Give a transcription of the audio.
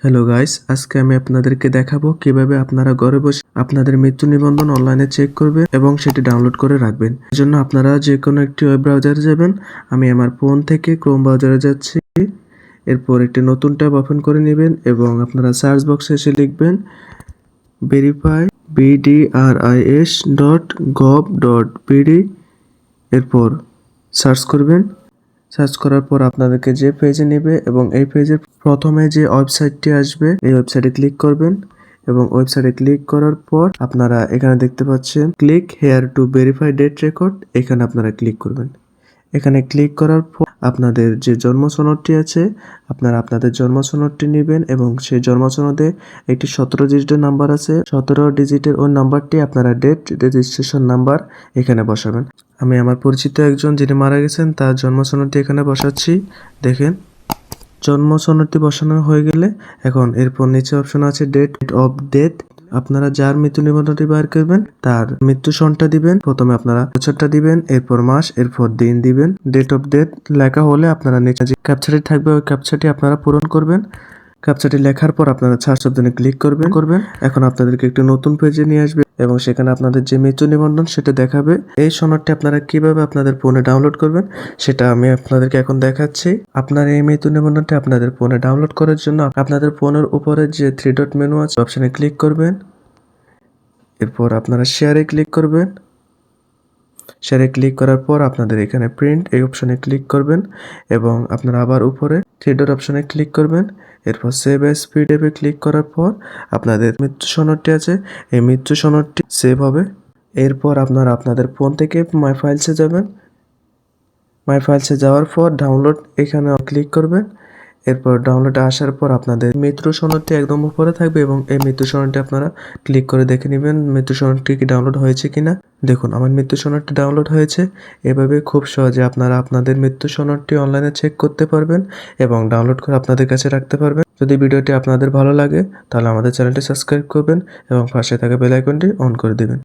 Hello guys, আজকে আমি আপনাদেরকে দেখাবো কিভাবে আপনারা ঘরে বসে আপনাদের মৃত্যু নিবন্ধন অনলাইনে চেক করবেন এবং সেটি ডাউনলোড করে রাখবেন। এর জন্য আপনারা যে কোনো একটি ওয়েব ব্রাউজারে যাবেন। আমি আমার ফোন থেকে ক্রোম ব্রাউজারে যাচ্ছি। এরপর একটি নতুন ট্যাব ওপেন করে নেবেন এবং আপনারা সার্চ বক্সে এসে লিখবেন verify bdris.gov.bd। এরপর সার্চ করবেন। সার্চ করার পর আপনাদেরকে যে পেজে নেবে এবং এই পেজের প্রথমে যে ওয়েবসাইটটি আসবে এই ওয়েবসাইটে ক্লিক করবেন এবং ওয়েবসাইটে ক্লিক করার পর আপনারা এখানে দেখতে পাচ্ছেন click here to verify date record. এখানে আপনারা ক্লিক করবেন। এখানে ক্লিক করার পর আপনাদের যে জন্ম সনদটি আছে আপনারা আপনাদের জন্ম সনদটি নেবেন এবং সেই জন্ম সনদে একটি 17 ডিজিটের নাম্বার আছে। 17 ডিজিটের ওই নাম্বারটি আপনারা ডেট রেজিস্ট্রেশন নাম্বার এখানে বসাবেন। আমি আমার পরিচিত একজন যিনি মারা গেছেন তার জন্ম সনদটি এখানে বসাচ্ছি। দেখেন, জন্ম সনদটি বসানো হয়ে গেলে এখন এরপর নিচে অপশন আছে ডেট অফ ডেথ। আপনারা যার মৃত্যু নিবন্ধনটি বার করবেন তার মৃত্যু সনটা দিবেন। প্রথমে আপনারা বছরটা দিবেন, এরপর মাস, এরপর দিন দিবেন। ডেট অফ ডেথ লেখা হলে আপনারা নিচে যে ক্যাপচারটি থাকবে ওই ক্যাপচারটি আপনারা পূরণ করবেন। ক্যাপচারটি লেখার পর আপনারা সার্চ অপশনে ক্লিক করবেন। এখন আপনাদেরকে একটি নতুন পেজে নিয়ে আসবে এবং সেখানে আপনাদের যে মৃত্যু নিবন্ধন সেটা দেখাবে। এই সনদটি আপনারা কিভাবে আপনাদের ফোনে ডাউনলোড করবেন সেটা আমি আপনাদেরকে এখন দেখাচ্ছি। আপনার এই মৃত্যু নিবন্ধনটি আপনাদের ফোনে ডাউনলোড করার জন্য আপনাদের ফোনের উপরে যে 3 ডট মেনু আছে অপশনে ক্লিক করবেন। এরপর আপনারা শেয়ারে ক্লিক করবেন। শেয়ারে ক্লিক করার পর আপনাদের এখানে প্রিন্ট এই অপশনে ক্লিক করবেন এবং আপনারা আবার উপরে 3 ডট অপশনে ক্লিক করবেন। এরপর সেভ এস পিডিএফে ক্লিক করার পর আপনাদের মৃত্যু সনদটি আছে এই মৃত্যু সনদটি সেভ হবে। এরপর আপনারা আপনাদের ফোন থেকে মাই ফাইলসে যাবেন। মাই ফাইলসে যাওয়ার পর ডাউনলোড এখানে ক্লিক করবেন। এরপর ডাউনলোডে আসার পর আপনাদের মৃত্যু সনদটি একদম উপরে থাকবে এবং এই মৃত্যু সনদটি আপনারা ক্লিক করে দেখে নেবেন মৃত্যু সনদটি কি ডাউনলোড হয়েছে কিনা। দেখুন, আমার মৃত্যু সনদটি ডাউনলোড হয়েছে। এভাবে খুব সহজে আপনারা আপনাদের মৃত্যু সনদটি অনলাইনে চেক করতে পারবেন এবং ডাউনলোড করে আপনাদের কাছে রাখতে পারবেন। যদি ভিডিওটি আপনাদের ভালো লাগে তাহলে আমাদের চ্যানেলটি সাবস্ক্রাইব করবেন এবং পাশে থাকা বেল আইকনটি অন করে দিবেন।